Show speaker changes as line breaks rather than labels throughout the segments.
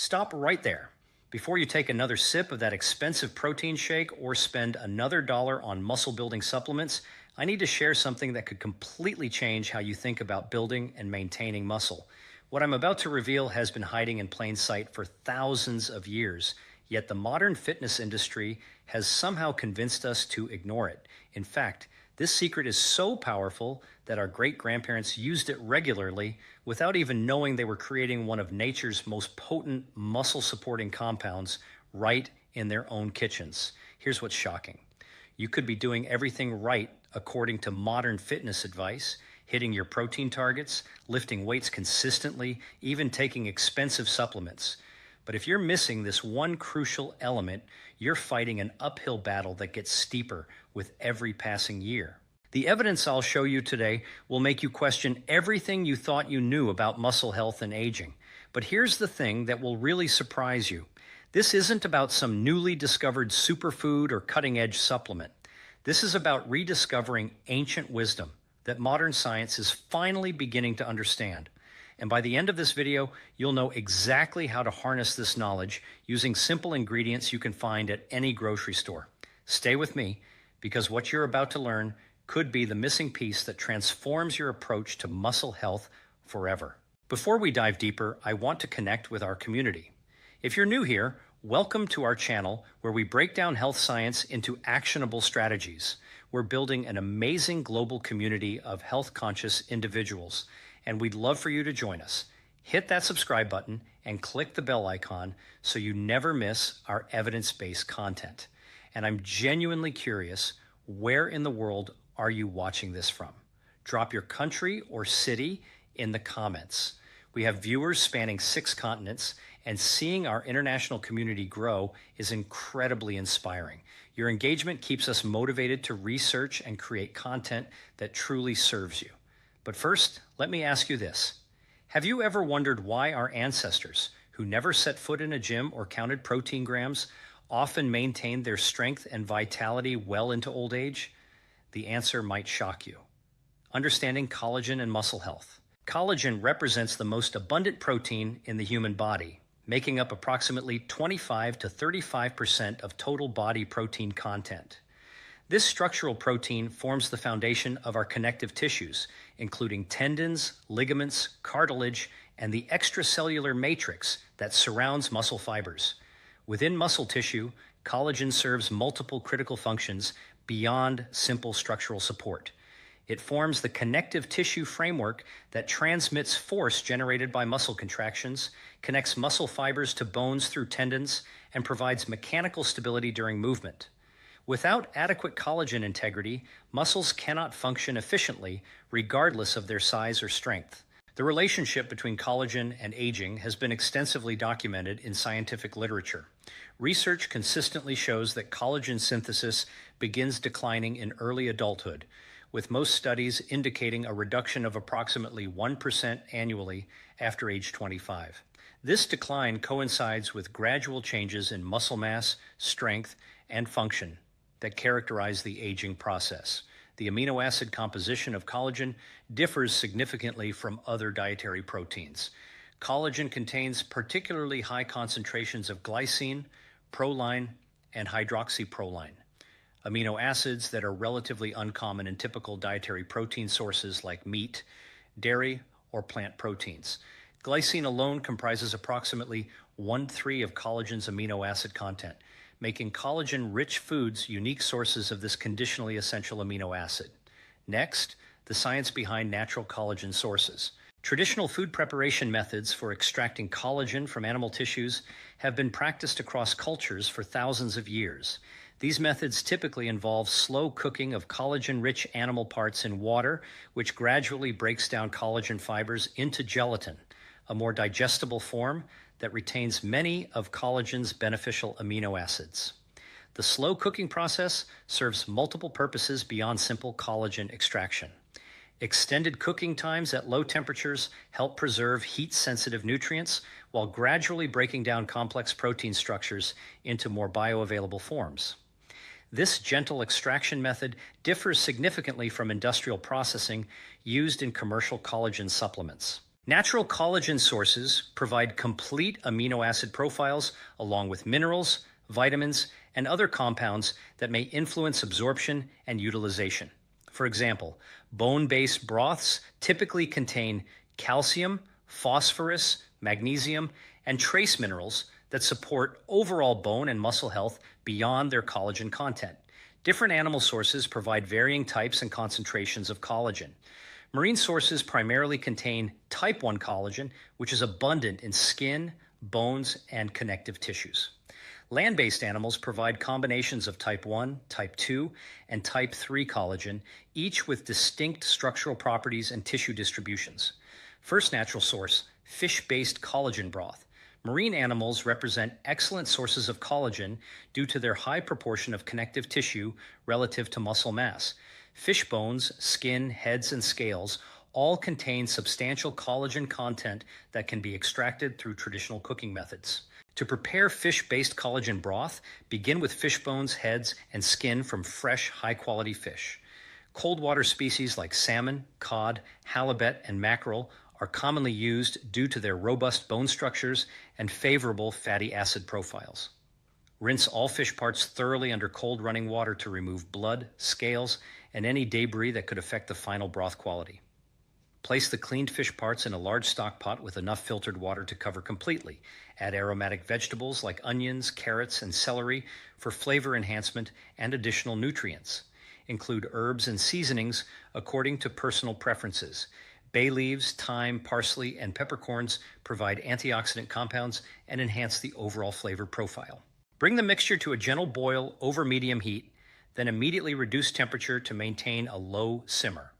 Stop right there. Before you take another sip of that expensive protein shake or spend another dollar on muscle building supplements, I need to share something that could completely change how you think about building and maintaining muscle. What I'm about to reveal has been hiding in plain sight for thousands of years, yet the modern fitness industry has somehow convinced us to ignore it. In fact, this secret is so powerful that our great-grandparents used it regularly without even knowing they were creating one of nature's most potent muscle-supporting compounds right in their own kitchens. Here's what's shocking. You could be doing everything right according to modern fitness advice, hitting your protein targets, lifting weights consistently, even taking expensive supplements. But if you're missing this one crucial element, you're fighting an uphill battle that gets steeper with every passing year. The evidence I'll show you today will make you question everything you thought you knew about muscle health and aging. But here's the thing that will really surprise you. This isn't about some newly discovered superfood or cutting-edge supplement. This is about rediscovering ancient wisdom that modern science is finally beginning to understand. And by the end of this video, you'll know exactly how to harness this knowledge using simple ingredients you can find at any grocery store. Stay with me, because what you're about to learn could be the missing piece that transforms your approach to muscle health forever. Before we dive deeper, I want to connect with our community. If you're new here, welcome to our channel where we break down health science into actionable strategies. We're building an amazing global community of health-conscious individuals, and we'd love for you to join us. Hit that subscribe button and click the bell icon so you never miss our evidence-based content. And I'm genuinely curious, where in the world are you watching this from? Drop your country or city in the comments. We have viewers spanning 6 continents, and seeing our international community grow is incredibly inspiring. Your engagement keeps us motivated to research and create content that truly serves you. But first, let me ask you this. Have you ever wondered why our ancestors, who never set foot in a gym or counted protein grams, often maintained their strength and vitality well into old age? The answer might shock you. Understanding collagen and muscle health. Collagen represents the most abundant protein in the human body, making up approximately 25 to 35% of total body protein content. This structural protein forms the foundation of our connective tissues, including tendons, ligaments, cartilage, and the extracellular matrix that surrounds muscle fibers. Within muscle tissue, collagen serves multiple critical functions beyond simple structural support. It forms the connective tissue framework that transmits force generated by muscle contractions, connects muscle fibers to bones through tendons, and provides mechanical stability during movement. Without adequate collagen integrity, muscles cannot function efficiently regardless of their size or strength. The relationship between collagen and aging has been extensively documented in scientific literature. Research consistently shows that collagen synthesis begins declining in early adulthood, with most studies indicating a reduction of approximately 1% annually after age 25. This decline coincides with gradual changes in muscle mass, strength, and function that characterize the aging process. The amino acid composition of collagen differs significantly from other dietary proteins. Collagen contains particularly high concentrations of glycine, proline, and hydroxyproline, amino acids that are relatively uncommon in typical dietary protein sources like meat, dairy, or plant proteins. Glycine alone comprises approximately 1/3 of collagen's amino acid content, making collagen-rich foods unique sources of this conditionally essential amino acid. Next, the science behind natural collagen sources. Traditional food preparation methods for extracting collagen from animal tissues have been practiced across cultures for thousands of years. These methods typically involve slow cooking of collagen-rich animal parts in water, which gradually breaks down collagen fibers into gelatin, a more digestible form that retains many of collagen's beneficial amino acids. The slow cooking process serves multiple purposes beyond simple collagen extraction. Extended cooking times at low temperatures help preserve heat-sensitive nutrients while gradually breaking down complex protein structures into more bioavailable forms. This gentle extraction method differs significantly from industrial processing used in commercial collagen supplements. Natural collagen sources provide complete amino acid profiles along with minerals, vitamins, and other compounds that may influence absorption and utilization. For example, bone-based broths typically contain calcium, phosphorus, magnesium, and trace minerals that support overall bone and muscle health beyond their collagen content. Different animal sources provide varying types and concentrations of collagen. Marine sources primarily contain type 1 collagen, which is abundant in skin, bones, and connective tissues. Land-based animals provide combinations of type 1, type 2, and type 3 collagen, each with distinct structural properties and tissue distributions. First natural source, fish-based collagen broth. Marine animals represent excellent sources of collagen due to their high proportion of connective tissue relative to muscle mass. Fish bones, skin, heads, and scales all contain substantial collagen content that can be extracted through traditional cooking methods. To prepare fish-based collagen broth, begin with fish bones, heads, and skin from fresh, high-quality fish. Cold water species like salmon, cod, halibut, and mackerel are commonly used due to their robust bone structures and favorable fatty acid profiles. Rinse all fish parts thoroughly under cold running water to remove blood, scales, and any debris that could affect the final broth quality. Place the cleaned fish parts in a large stock pot with enough filtered water to cover completely. Add aromatic vegetables like onions, carrots, and celery for flavor enhancement and additional nutrients. Include herbs and seasonings according to personal preferences. Bay leaves, thyme, parsley, and peppercorns provide antioxidant compounds and enhance the overall flavor profile. Bring the mixture to a gentle boil over medium heat, then immediately reduce temperature to maintain a low simmer.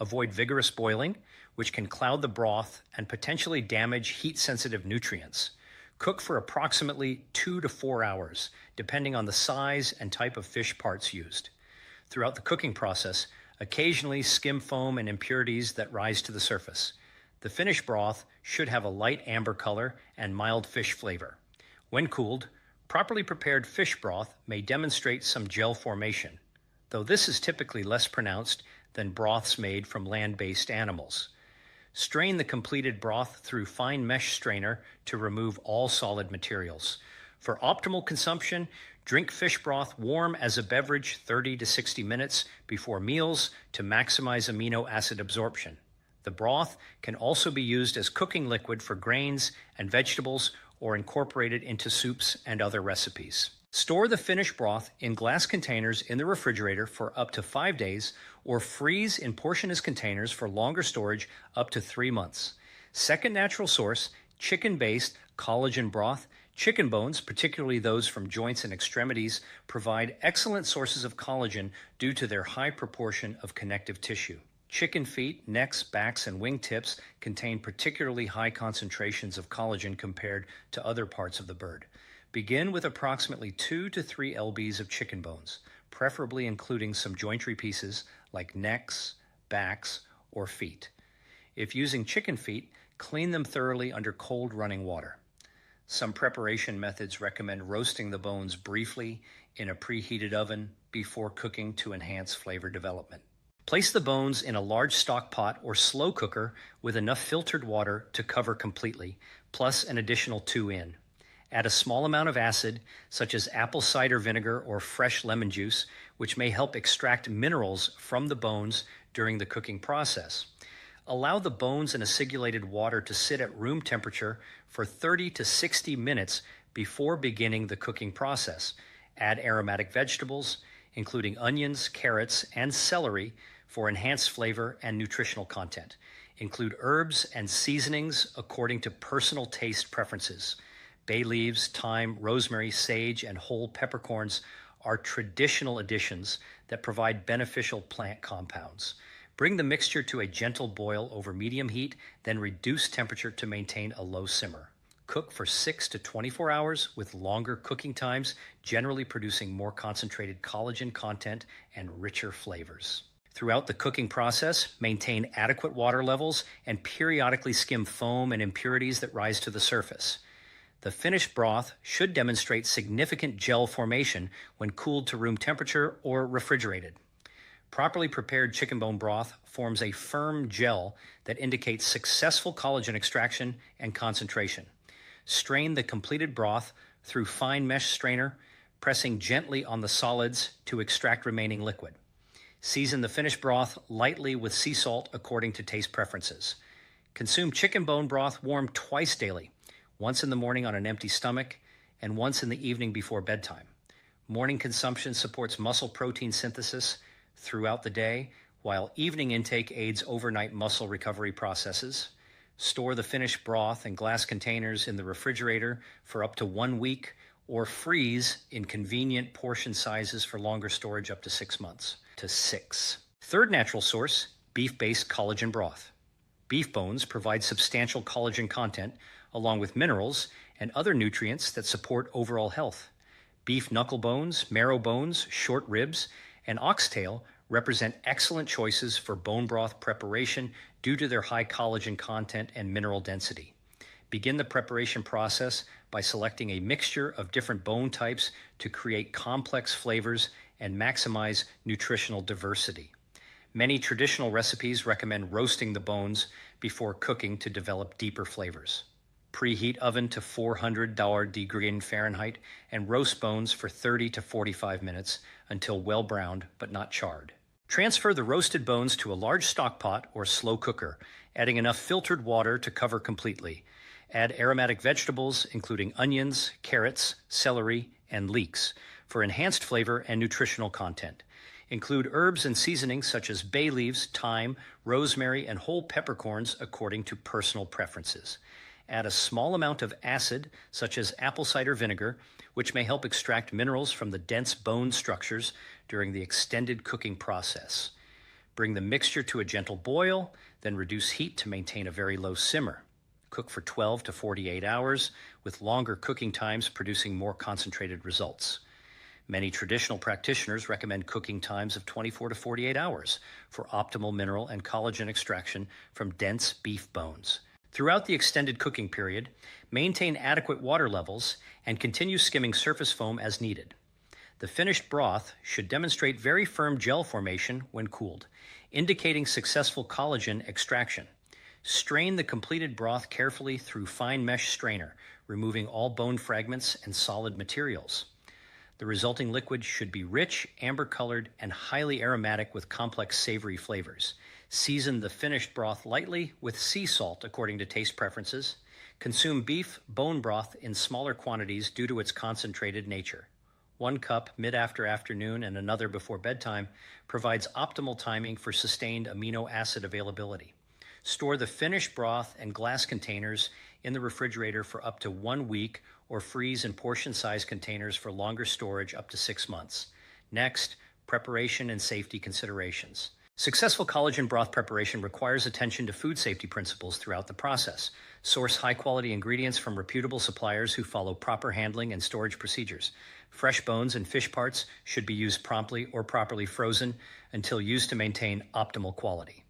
Avoid vigorous boiling, which can cloud the broth and potentially damage heat-sensitive nutrients. Cook for approximately 2 to 4 hours, depending on the size and type of fish parts used. Throughout the cooking process, occasionally skim foam and impurities that rise to the surface. The finished broth should have a light amber color and mild fish flavor. When cooled, properly prepared fish broth may demonstrate some gel formation, though this is typically less pronounced than broths made from land-based animals. Strain the completed broth through fine mesh strainer to remove all solid materials. For optimal consumption, drink fish broth warm as a beverage 30 to 60 minutes before meals to maximize amino acid absorption. The broth can also be used as cooking liquid for grains and vegetables or incorporated into soups and other recipes. Store the finished broth in glass containers in the refrigerator for up to 5 days or freeze in portionless containers for longer storage up to 3 months. Second natural source, chicken-based collagen broth. Chicken bones, particularly those from joints and extremities, provide excellent sources of collagen due to their high proportion of connective tissue. Chicken feet, necks, backs, and wingtips contain particularly high concentrations of collagen compared to other parts of the bird. Begin with approximately 2 to 3 lbs of chicken bones, preferably including some jointery pieces like necks, backs, or feet. If using chicken feet, clean them thoroughly under cold running water. Some preparation methods recommend roasting the bones briefly in a preheated oven before cooking to enhance flavor development. Place the bones in a large stock pot or slow cooker with enough filtered water to cover completely, plus an additional 2 in. Add a small amount of acid, such as apple cider vinegar or fresh lemon juice, which may help extract minerals from the bones during the cooking process. Allow the bones in acidulated water to sit at room temperature for 30 to 60 minutes before beginning the cooking process. Add aromatic vegetables, including onions, carrots, and celery for enhanced flavor and nutritional content. Include herbs and seasonings according to personal taste preferences. Bay leaves, thyme, rosemary, sage, and whole peppercorns are traditional additions that provide beneficial plant compounds. Bring the mixture to a gentle boil over medium heat, then reduce temperature to maintain a low simmer. Cook for 6 to 24 hours with longer cooking times, generally producing more concentrated collagen content and richer flavors. Throughout the cooking process, maintain adequate water levels and periodically skim foam and impurities that rise to the surface. The finished broth should demonstrate significant gel formation when cooled to room temperature or refrigerated. Properly prepared chicken bone broth forms a firm gel that indicates successful collagen extraction and concentration. Strain the completed broth through fine mesh strainer, pressing gently on the solids to extract remaining liquid. Season the finished broth lightly with sea salt according to taste preferences. Consume chicken bone broth warm twice daily, once in the morning on an empty stomach and once in the evening before bedtime. Morning consumption supports muscle protein synthesis throughout the day, while evening intake aids overnight muscle recovery processes. Store the finished broth in glass containers in the refrigerator for up to 1 week, or freeze in convenient portion sizes for longer storage up to 6 months. Third natural source, beef-based collagen broth. Beef bones provide substantial collagen content along with minerals and other nutrients that support overall health. Beef knuckle bones, marrow bones, short ribs, and oxtail represent excellent choices for bone broth preparation due to their high collagen content and mineral density. Begin the preparation process by selecting a mixture of different bone types to create complex flavors and maximize nutritional diversity. Many traditional recipes recommend roasting the bones before cooking to develop deeper flavors. Preheat oven to 400 degrees Fahrenheit and roast bones for 30 to 45 minutes until well browned but not charred. Transfer the roasted bones to a large stock pot or slow cooker, adding enough filtered water to cover completely. Add aromatic vegetables, including onions, carrots, celery, and leeks, for enhanced flavor and nutritional content. Include herbs and seasonings such as bay leaves, thyme, rosemary, and whole peppercorns according to personal preferences. Add a small amount of acid, such as apple cider vinegar, which may help extract minerals from the dense bone structures during the extended cooking process. Bring the mixture to a gentle boil, then reduce heat to maintain a very low simmer. Cook for 12 to 48 hours, with longer cooking times producing more concentrated results. Many traditional practitioners recommend cooking times of 24 to 48 hours for optimal mineral and collagen extraction from dense beef bones. Throughout the extended cooking period, maintain adequate water levels and continue skimming surface foam as needed. The finished broth should demonstrate very firm gel formation when cooled, indicating successful collagen extraction. Strain the completed broth carefully through fine mesh strainer, removing all bone fragments and solid materials. The resulting liquid should be rich, amber-colored, and highly aromatic with complex savory flavors. Season the finished broth lightly with sea salt according to taste preferences. Consume beef bone broth in smaller quantities due to its concentrated nature. 1 cup mid-afternoon and another before bedtime provides optimal timing for sustained amino acid availability. Store the finished broth in glass containers in the refrigerator for up to 1 week, or freeze in portion-sized containers for longer storage up to 6 months. Next, preparation and safety considerations. Successful collagen broth preparation requires attention to food safety principles throughout the process. Source high-quality ingredients from reputable suppliers who follow proper handling and storage procedures. Fresh bones and fish parts should be used promptly or properly frozen until used to maintain optimal quality.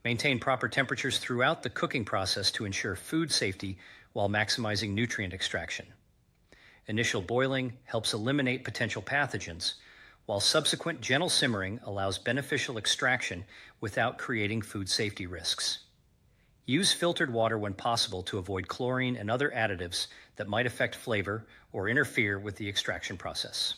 Maintain proper temperatures throughout the cooking process to ensure food safety while maximizing nutrient extraction. Initial boiling helps eliminate potential pathogens, while subsequent gentle simmering allows beneficial extraction without creating food safety risks. Use filtered water when possible to avoid chlorine and other additives that might affect flavor or interfere with the extraction process.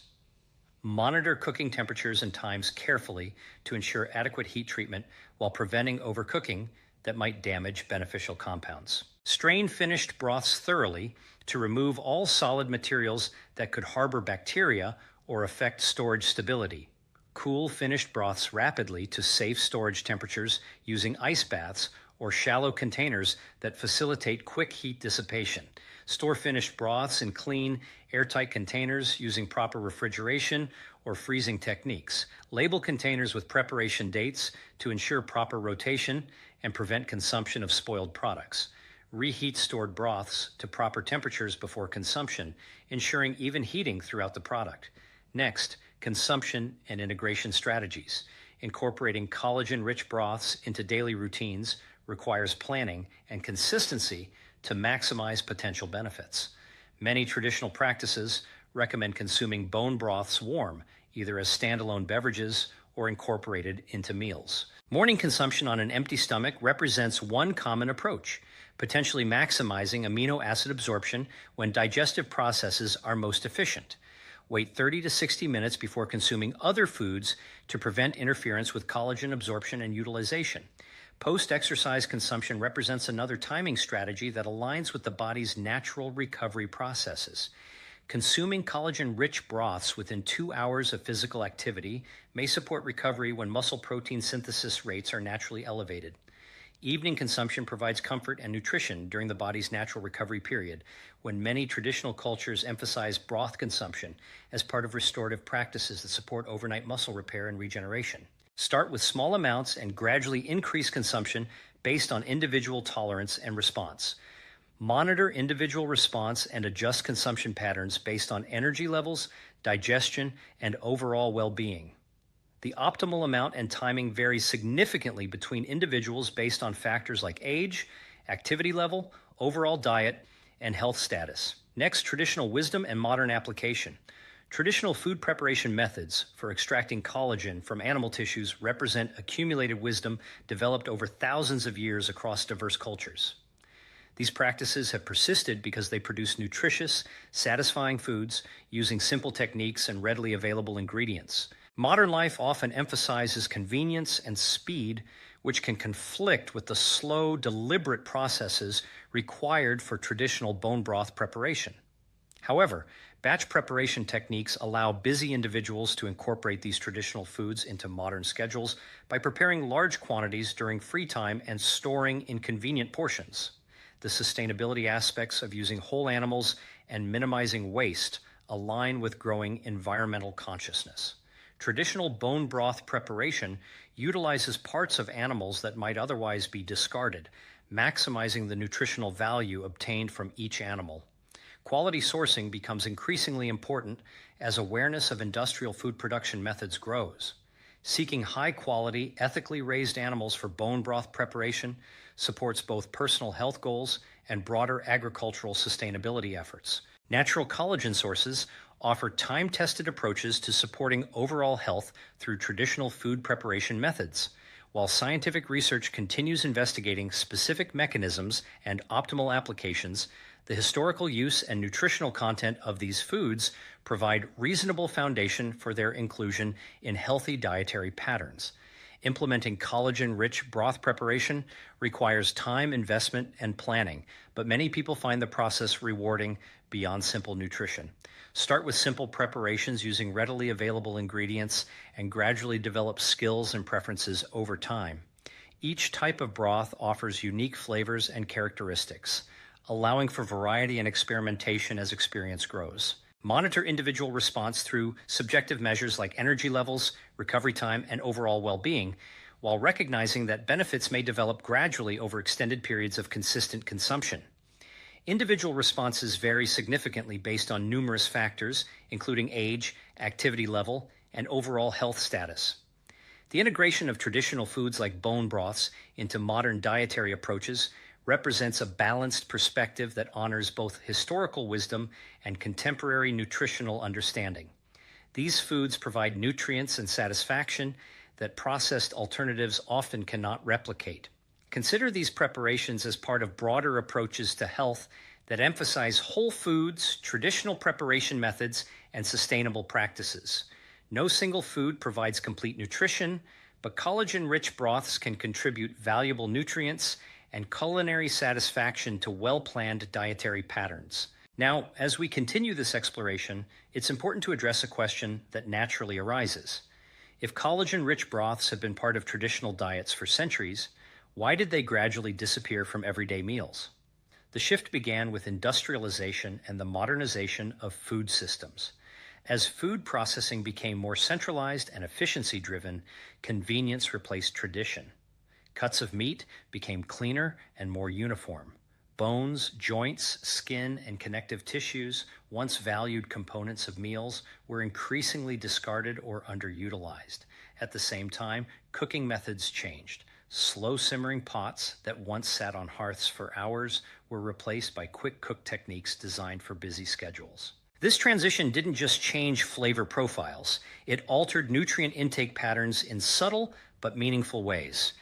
Monitor cooking temperatures and times carefully to ensure adequate heat treatment while preventing overcooking that might damage beneficial compounds. Strain finished broths thoroughly to remove all solid materials that could harbor bacteria or affect storage stability. Cool finished broths rapidly to safe storage temperatures using ice baths or shallow containers that facilitate quick heat dissipation. Store finished broths in clean, airtight containers using proper refrigeration or freezing techniques. Label containers with preparation dates to ensure proper rotation and prevent consumption of spoiled products. Reheat stored broths to proper temperatures before consumption, ensuring even heating throughout the product. Next, consumption and integration strategies. Incorporating collagen-rich broths into daily routines requires planning and consistency to maximize potential benefits. Many traditional practices recommend consuming bone broths warm, either as standalone beverages or incorporated into meals. Morning consumption on an empty stomach represents one common approach, potentially maximizing amino acid absorption when digestive processes are most efficient. Wait 30 to 60 minutes before consuming other foods to prevent interference with collagen absorption and utilization. Post-exercise consumption represents another timing strategy that aligns with the body's natural recovery processes. Consuming collagen-rich broths within 2 hours of physical activity may support recovery when muscle protein synthesis rates are naturally elevated. Evening consumption provides comfort and nutrition during the body's natural recovery period, when many traditional cultures emphasize broth consumption as part of restorative practices that support overnight muscle repair and regeneration. Start with small amounts and gradually increase consumption based on individual tolerance and response. Monitor individual response and adjust consumption patterns based on energy levels, digestion, and overall well-being. The optimal amount and timing vary significantly between individuals based on factors like age, activity level, overall diet, and health status. Next, traditional wisdom and modern application. Traditional food preparation methods for extracting collagen from animal tissues represent accumulated wisdom developed over thousands of years across diverse cultures. These practices have persisted because they produce nutritious, satisfying foods using simple techniques and readily available ingredients. Modern life often emphasizes convenience and speed, which can conflict with the slow, deliberate processes required for traditional bone broth preparation. However, batch preparation techniques allow busy individuals to incorporate these traditional foods into modern schedules by preparing large quantities during free time and storing in convenient portions. The sustainability aspects of using whole animals and minimizing waste align with growing environmental consciousness. Traditional bone broth preparation utilizes parts of animals that might otherwise be discarded, maximizing the nutritional value obtained from each animal. Quality sourcing becomes increasingly important as awareness of industrial food production methods grows. Seeking high-quality, ethically raised animals for bone broth preparation supports both personal health goals and broader agricultural sustainability efforts. Natural collagen sources offer time-tested approaches to supporting overall health through traditional food preparation methods. While scientific research continues investigating specific mechanisms and optimal applications, the historical use and nutritional content of these foods provide reasonable foundation for their inclusion in healthy dietary patterns. Implementing collagen-rich broth preparation requires time, investment, and planning, but many people find the process rewarding beyond simple nutrition. Start with simple preparations using readily available ingredients and gradually develop skills and preferences over time. Each type of broth offers unique flavors and characteristics, allowing for variety and experimentation as experience grows. Monitor individual response through subjective measures like energy levels, recovery time, and overall well-being, while recognizing that benefits may develop gradually over extended periods of consistent consumption. Individual responses vary significantly based on numerous factors, including age, activity level, and overall health status. The integration of traditional foods like bone broths into modern dietary approaches represents a balanced perspective that honors both historical wisdom and contemporary nutritional understanding. These foods provide nutrients and satisfaction that processed alternatives often cannot replicate. Consider these preparations as part of broader approaches to health that emphasize whole foods, traditional preparation methods, and sustainable practices. No single food provides complete nutrition, but collagen-rich broths can contribute valuable nutrients and culinary satisfaction to well-planned dietary patterns. Now, as we continue this exploration, it's important to address a question that naturally arises. If collagen-rich broths have been part of traditional diets for centuries, why did they gradually disappear from everyday meals? The shift began with industrialization and the modernization of food systems. As food processing became more centralized and efficiency-driven, convenience replaced tradition. Cuts of meat became cleaner and more uniform. Bones, joints, skin, and connective tissues, once valued components of meals, were increasingly discarded or underutilized. At the same time, cooking methods changed. Slow simmering pots that once sat on hearths for hours were replaced by quick cook techniques designed for busy schedules. This transition didn't just change flavor profiles, it altered nutrient intake patterns in subtle but meaningful ways.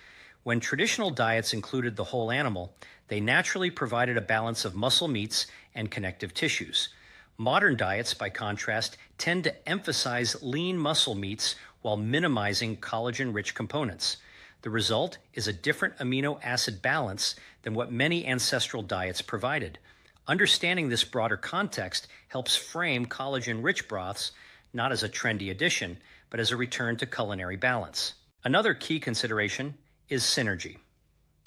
When traditional diets included the whole animal, they naturally provided a balance of muscle meats and connective tissues. Modern diets, by contrast, tend to emphasize lean muscle meats while minimizing collagen-rich components. The result is a different amino acid balance than what many ancestral diets provided. Understanding this broader context helps frame collagen-rich broths not as a trendy addition, but as a return to culinary balance. Another key consideration is synergy.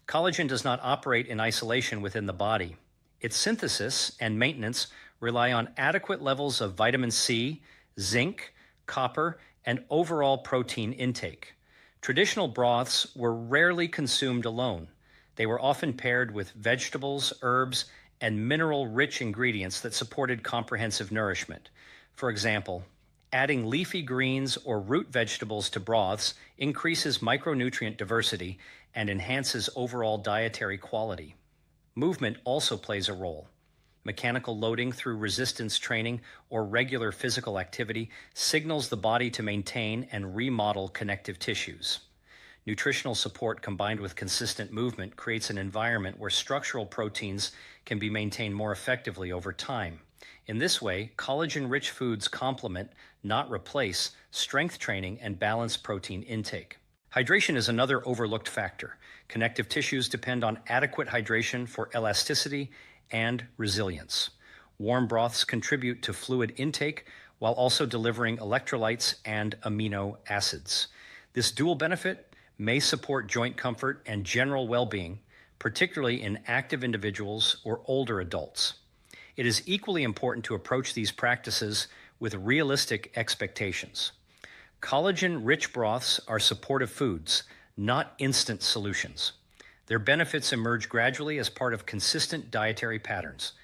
Collagen does not operate in isolation within the body. Its synthesis and maintenance rely on adequate levels of vitamin C, zinc, copper, and overall protein intake. Traditional broths were rarely consumed alone. They were often paired with vegetables, herbs, and mineral-rich ingredients that supported comprehensive nourishment. For example, adding leafy greens or root vegetables to broths increases micronutrient diversity and enhances overall dietary quality. Movement also plays a role. Mechanical loading through resistance training or regular physical activity signals the body to maintain and remodel connective tissues. Nutritional support combined with consistent movement creates an environment where structural proteins can be maintained more effectively over time. In this way, collagen-rich foods complement, not replace, strength training and balanced protein intake. Hydration is another overlooked factor. Connective tissues depend on adequate hydration for elasticity and resilience. Warm broths contribute to fluid intake while also delivering electrolytes and amino acids. This dual benefit may support joint comfort and general well-being, particularly in active individuals or older adults. It is equally important to approach these practices with realistic expectations. Collagen-rich broths are supportive foods, not instant solutions. Their benefits emerge gradually as part of consistent dietary patterns.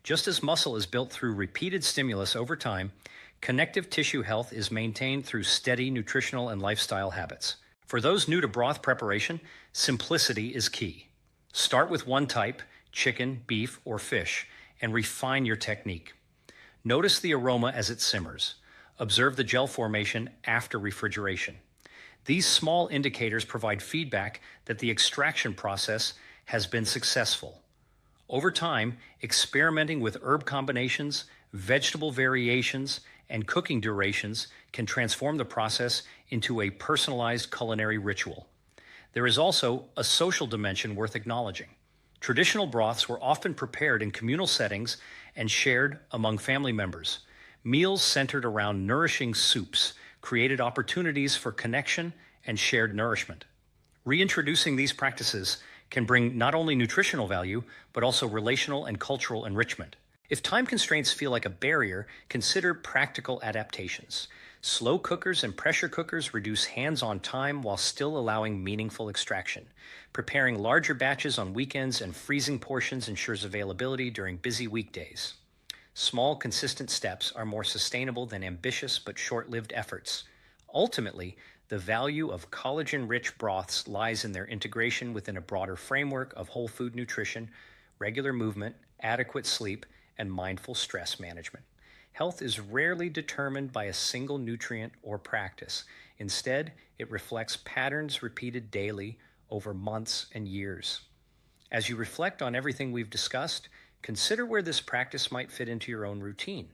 Just as muscle is built through repeated stimulus over time, connective tissue health is maintained through steady nutritional and lifestyle habits. For those new to broth preparation, simplicity is key. Start with one type, chicken, beef, or fish, and refine your technique. Notice the aroma as it simmers. Observe the gel formation after refrigeration. These small indicators provide feedback that the extraction process has been successful. Over time, experimenting with herb combinations, vegetable variations, and cooking durations can transform the process into a personalized culinary ritual. There is also a social dimension worth acknowledging. Traditional broths were often prepared in communal settings and shared among family members. Meals centered around nourishing soups created opportunities for connection and shared nourishment. Reintroducing these practices can bring not only nutritional value, but also relational and cultural enrichment. If time constraints feel like a barrier, consider practical adaptations. Slow cookers and pressure cookers reduce hands-on time while still allowing meaningful extraction. Preparing larger batches on weekends and freezing portions ensures availability during busy weekdays. Small, consistent steps are more sustainable than ambitious but short-lived efforts. Ultimately, the value of collagen-rich broths lies in their integration within a broader framework of whole food nutrition, regular movement, adequate sleep, and mindful stress management. Health is rarely determined by a single nutrient or practice. Instead, it reflects patterns repeated daily over months and years. As you reflect on everything we've discussed, consider where this practice might fit into your own routine.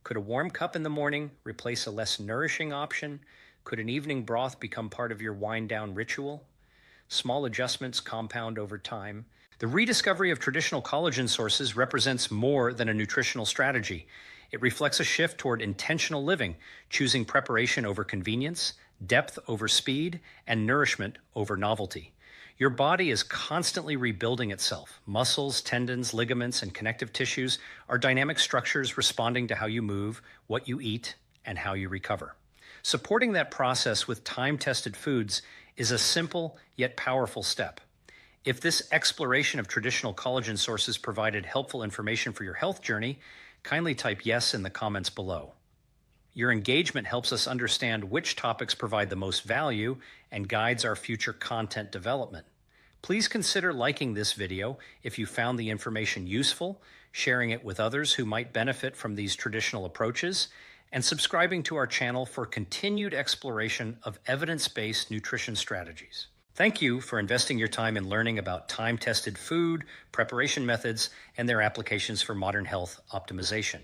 Could a warm cup in the morning replace a less nourishing option? Could an evening broth become part of your wind-down ritual? Small adjustments compound over time. The rediscovery of traditional collagen sources represents more than a nutritional strategy. It reflects a shift toward intentional living, choosing preparation over convenience, depth over speed, and nourishment over novelty. Your body is constantly rebuilding itself. Muscles, tendons, ligaments, and connective tissues are dynamic structures responding to how you move, what you eat, and how you recover. Supporting that process with time-tested foods is a simple yet powerful step. If this exploration of traditional collagen sources provided helpful information for your health journey, kindly type yes in the comments below. Your engagement helps us understand which topics provide the most value and guides our future content development. Please consider liking this video if you found the information useful, sharing it with others who might benefit from these traditional approaches, and subscribing to our channel for continued exploration of evidence-based nutrition strategies. Thank you for investing your time in learning about time-tested food, preparation methods, and their applications for modern health optimization.